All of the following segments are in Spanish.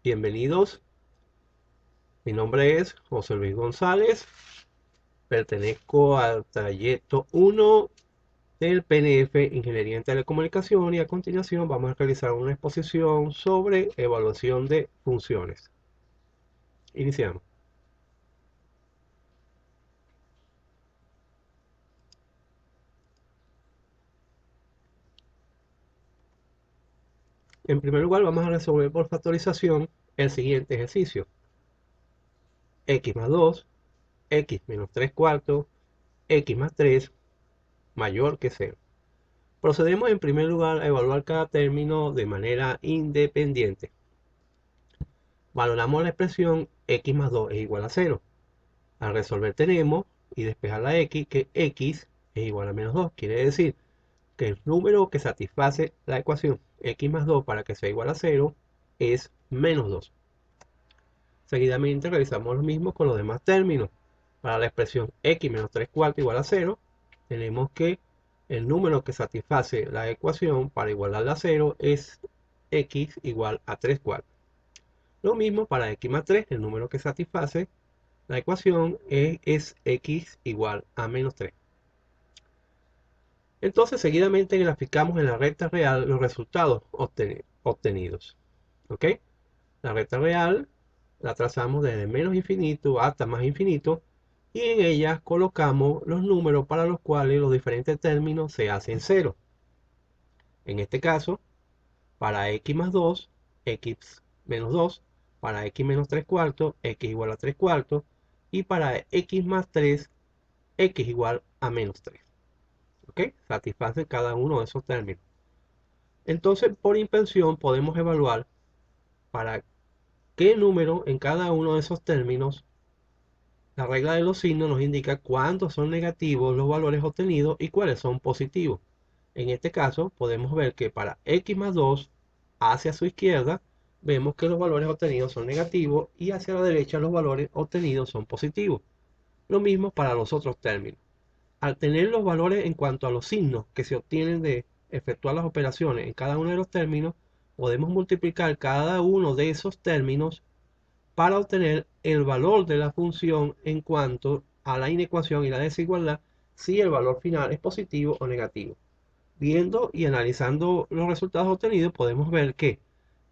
Bienvenidos, mi nombre es José Luis González, pertenezco al trayecto 1 del PNF Ingeniería en Telecomunicación y a continuación vamos a realizar una exposición sobre evaluación de funciones. Iniciamos. En primer lugar vamos a resolver por factorización el siguiente ejercicio. X más 2, X menos 3 cuartos, X más 3 mayor que 0. Procedemos en primer lugar a evaluar cada término de manera independiente. Valoramos la expresión x más 2 es igual a 0. Al resolver tenemos y despejar la x que x es igual a menos 2. Quiere decir que el número que satisface la ecuación x más 2 para que sea igual a 0 es menos 2. Seguidamente realizamos lo mismo con los demás términos. Para la expresión x menos 3 cuartos igual a 0, tenemos que el número que satisface la ecuación para igualarla a 0 es x igual a 3 cuartos. Lo mismo para x más 3, el número que satisface la ecuación es x igual a menos 3. Entonces, seguidamente graficamos en la recta real los resultados obtenidos. ¿Ok? La recta real la trazamos desde menos infinito hasta más infinito y en ella colocamos los números para los cuales los diferentes términos se hacen cero. En este caso, para x más 2, x menos 2, para x menos 3 cuartos, x igual a 3 cuartos, y para x más 3, x igual a menos 3. ¿Ok? Satisface cada uno de esos términos. Entonces, por invención podemos evaluar para qué número en cada uno de esos términos. La regla de los signos nos indica cuántos son negativos los valores obtenidos y cuáles son positivos. En este caso, podemos ver que para x más 2, hacia su izquierda, vemos que los valores obtenidos son negativos y hacia la derecha los valores obtenidos son positivos. Lo mismo para los otros términos. Al tener los valores en cuanto a los signos que se obtienen de efectuar las operaciones en cada uno de los términos, podemos multiplicar cada uno de esos términos para obtener el valor de la función en cuanto a la inecuación y la desigualdad si el valor final es positivo o negativo. Viendo y analizando los resultados obtenidos podemos ver que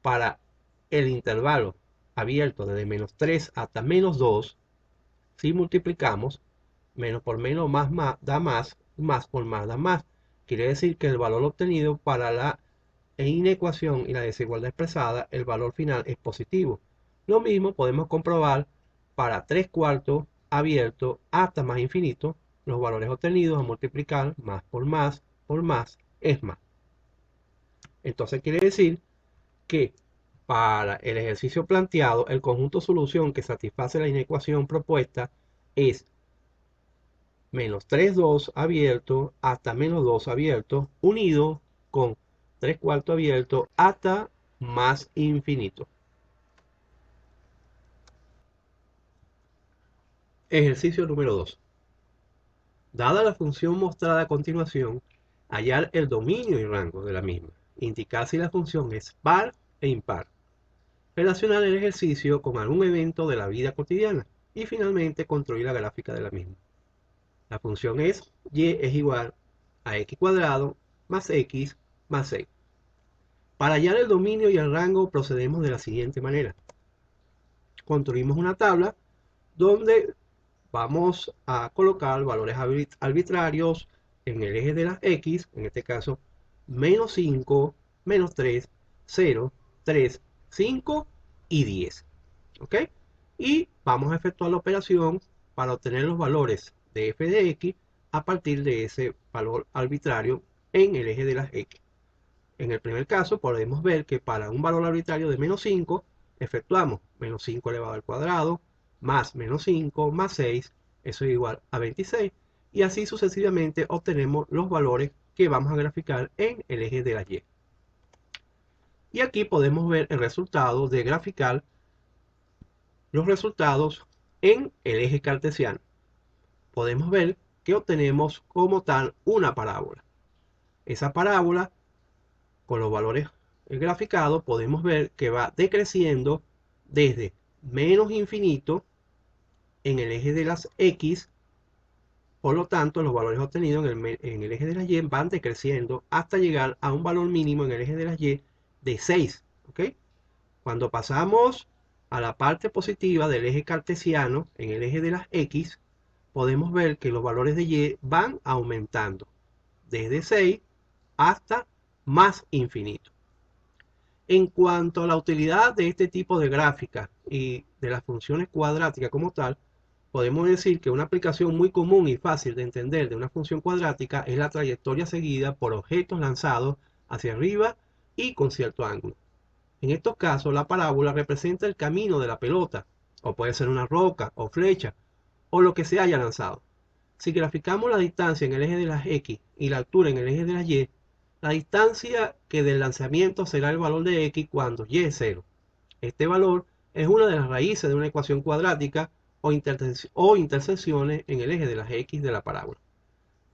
para el intervalo abierto desde menos 3 hasta menos 2, si multiplicamos, menos por menos da más, más por más da más. Quiere decir que el valor obtenido para la inecuación y la desigualdad expresada, el valor final es positivo. Lo mismo podemos comprobar para 3 cuartos abierto hasta más infinito, los valores obtenidos a multiplicar más por más es más. Entonces quiere decir que para el ejercicio planteado, el conjunto solución que satisface la inecuación propuesta es menos 3 2 abierto hasta menos 2 abierto unido con 3 cuartos abierto hasta más infinito. Ejercicio número 2. Dada la función mostrada a continuación, hallar el dominio y rango de la misma. Indicar si la función es par e impar. Relacionar el ejercicio con algún evento de la vida cotidiana. Y finalmente construir la gráfica de la misma. La función es y es igual a x cuadrado más x más 6. Para hallar el dominio y el rango procedemos de la siguiente manera. Construimos una tabla donde vamos a colocar valores arbitrarios en el eje de las x, en este caso menos 5, menos 3, 0, 3, 5 y 10. ¿Ok? Y vamos a efectuar la operación para obtener los valores de f de x a partir de ese valor arbitrario en el eje de las x. En el primer caso podemos ver que para un valor arbitrario de menos 5 efectuamos menos 5 elevado al cuadrado más menos 5 más 6, eso es igual a 26, y así sucesivamente obtenemos los valores que vamos a graficar en el eje de la y. Y aquí podemos ver el resultado de graficar los resultados en el eje cartesiano. Podemos ver que obtenemos como tal una parábola. Esa parábola con los valores graficados podemos ver que va decreciendo desde menos infinito en el eje de las X. Por lo tanto, los valores obtenidos en el eje de las Y van decreciendo hasta llegar a un valor mínimo en el eje de las Y de 6. ¿Ok? Cuando pasamos a la parte positiva del eje cartesiano en el eje de las X, podemos ver que los valores de Y van aumentando desde 6 hasta más infinito. En cuanto a la utilidad de este tipo de gráficas y de las funciones cuadráticas como tal, podemos decir que una aplicación muy común y fácil de entender de una función cuadrática es la trayectoria seguida por objetos lanzados hacia arriba y con cierto ángulo. En estos casos, la parábola representa el camino de la pelota, o puede ser una roca o flecha, o lo que se haya lanzado. Si graficamos la distancia en el eje de las X y la altura en el eje de las Y, la distancia que del lanzamiento será el valor de X cuando Y es 0. Este valor es una de las raíces de una ecuación cuadrática o intersecciones en el eje de las X de la parábola.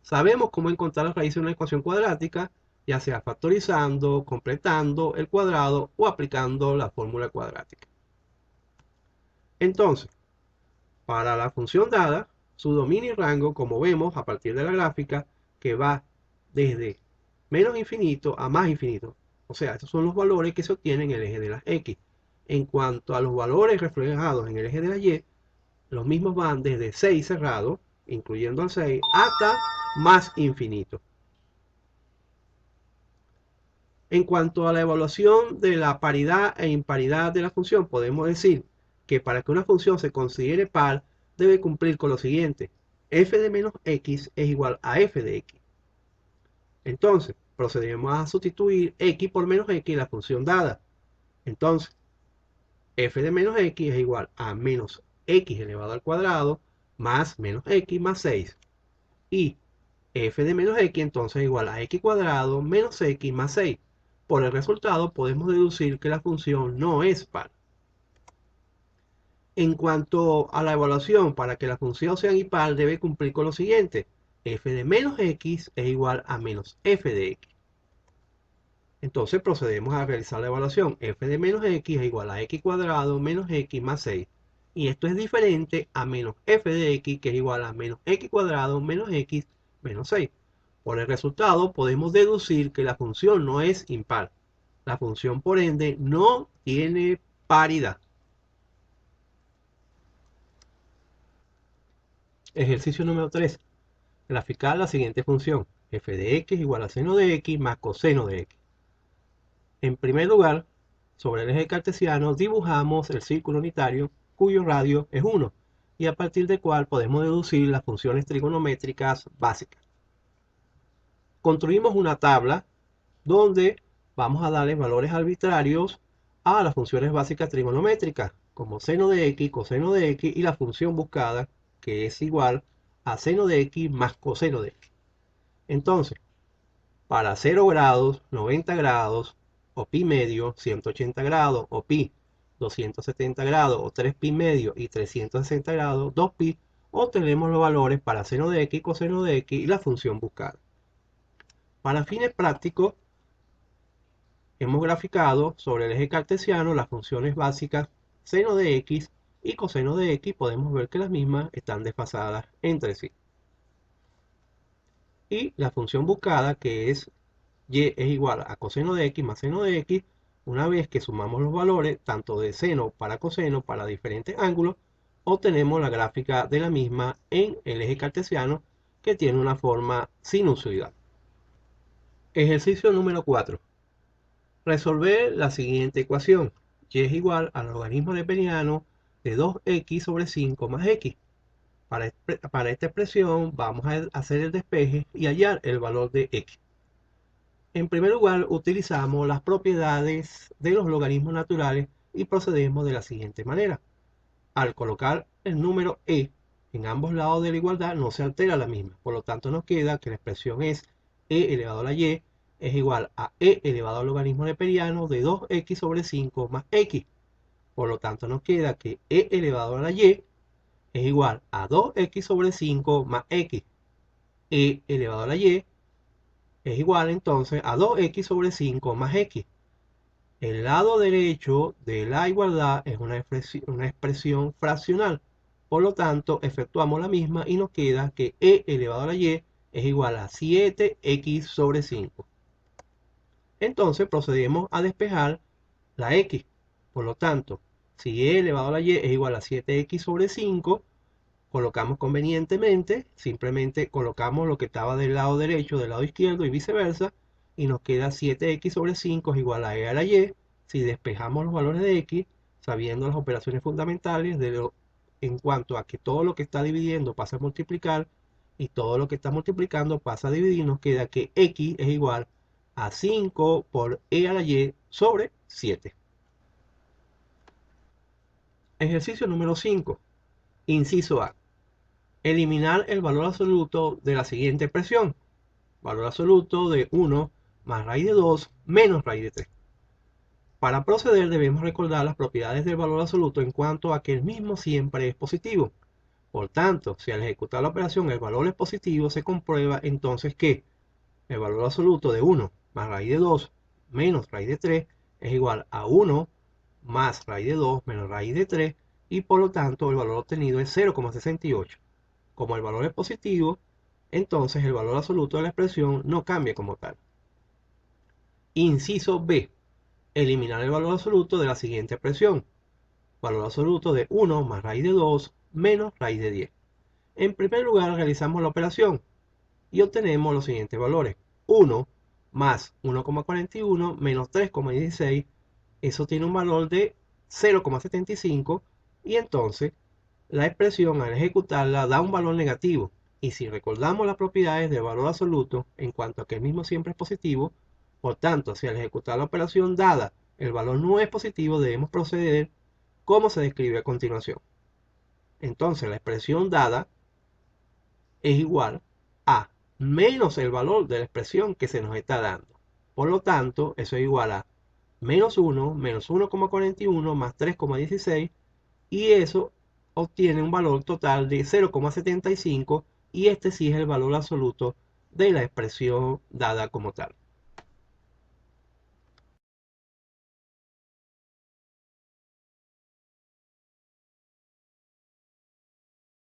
Sabemos cómo encontrar las raíces de una ecuación cuadrática, ya sea factorizando, completando el cuadrado o aplicando la fórmula cuadrática. Entonces, para la función dada, su dominio y rango, como vemos a partir de la gráfica, que va desde menos infinito a más infinito. O sea, estos son los valores que se obtienen en el eje de las X. En cuanto a los valores reflejados en el eje de la Y, los mismos van desde 6 cerrado, incluyendo el 6, hasta más infinito. En cuanto a la evaluación de la paridad e imparidad de la función, podemos decir que para que una función se considere par, debe cumplir con lo siguiente: f de menos x es igual a f de x. Entonces, procedemos a sustituir x por menos x en la función dada. Entonces, f de menos x es igual a menos x elevado al cuadrado más menos x más 6. Y f de menos x entonces es igual a x cuadrado menos x más 6. Por el resultado podemos deducir que la función no es par. En cuanto a la evaluación, para que la función sea impar debe cumplir con lo siguiente: f de menos x es igual a menos f de x. Entonces procedemos a realizar la evaluación. F de menos x es igual a x cuadrado menos x más 6. Y esto es diferente a menos f de x, que es igual a menos x cuadrado menos x menos 6. Por el resultado podemos deducir que la función no es impar. La función, por ende, no tiene paridad. Ejercicio número 3. Graficar la siguiente función: f de x igual a seno de x más coseno de x. En primer lugar, sobre el eje cartesiano dibujamos el círculo unitario cuyo radio es 1 y a partir del cual podemos deducir las funciones trigonométricas básicas. Construimos una tabla donde vamos a darle valores arbitrarios a las funciones básicas trigonométricas, como seno de x, coseno de x y la función buscada, que es igual a seno de x más coseno de x. Entonces, para 0 grados, 90 grados, o pi medio, 180 grados, o pi 270 grados, o 3 pi medio y 360 grados, 2 pi, obtenemos los valores para seno de x, coseno de x y la función buscada. Para fines prácticos, hemos graficado sobre el eje cartesiano las funciones básicas seno de x y coseno de x. Podemos ver que las mismas están desfasadas entre sí. Y la función buscada, que es y es igual a coseno de x más seno de x, una vez que sumamos los valores tanto de seno para coseno para diferentes ángulos, obtenemos la gráfica de la misma en el eje cartesiano, que tiene una forma sinusoidal. Ejercicio número 4. Resolver la siguiente ecuación: y es igual al logaritmo neperiano de 2x sobre 5 más x. Para esta expresión vamos a hacer el despeje y hallar el valor de x. En primer lugar, utilizamos las propiedades de los logaritmos naturales y procedemos de la siguiente manera. Al colocar el número e en ambos lados de la igualdad, no se altera la misma. Por lo tanto, nos queda que la expresión es e elevado a la y es igual a e elevado al logaritmo neperiano de 2x sobre 5 más x. Por lo tanto, nos queda que e elevado a la y es igual a 2x sobre 5 más x. E elevado a la y es igual entonces a 2x sobre 5 más x. El lado derecho de la igualdad es una expresión fraccional. Por lo tanto, efectuamos la misma y nos queda que e elevado a la y es igual a 7x sobre 5. Entonces procedemos a despejar la x. Por lo tanto, si e elevado a la y es igual a 7x sobre 5, colocamos convenientemente, simplemente colocamos lo que estaba del lado derecho del lado izquierdo y viceversa, y nos queda 7x sobre 5 es igual a e a la y. Si despejamos los valores de x, sabiendo las operaciones fundamentales en cuanto a que todo lo que está dividiendo pasa a multiplicar y todo lo que está multiplicando pasa a dividir, nos queda que x es igual a 5 por e a la y sobre 7. Ejercicio número 5. Inciso A. Eliminar el valor absoluto de la siguiente expresión. Valor absoluto de 1 más raíz de 2 menos raíz de 3. Para proceder debemos recordar las propiedades del valor absoluto en cuanto a que el mismo siempre es positivo. Por tanto, si al ejecutar la operación el valor es positivo, se comprueba entonces que el valor absoluto de 1 más raíz de 2 menos raíz de 3 es igual a 1 más raíz de 2 menos raíz de 3 y por lo tanto el valor obtenido es 0,68. Como el valor es positivo, entonces el valor absoluto de la expresión no cambia como tal. Inciso B. Eliminar el valor absoluto de la siguiente expresión. Valor absoluto de 1 más raíz de 2 menos raíz de 10. En primer lugar realizamos la operación y obtenemos los siguientes valores. 1 más 1,41 menos 3,16. Eso tiene un valor de 0,75 y entonces la expresión al ejecutarla da un valor negativo. Y si recordamos las propiedades del valor absoluto en cuanto a que el mismo siempre es positivo, por tanto, si al ejecutar la operación dada el valor no es positivo, debemos proceder como se describe a continuación. Entonces, la expresión dada es igual a menos el valor de la expresión que se nos está dando. Por lo tanto, eso es igual a menos 1 menos 1,41 más 3,16 y eso obtiene un valor total de 0,75 y este sí es el valor absoluto de la expresión dada como tal.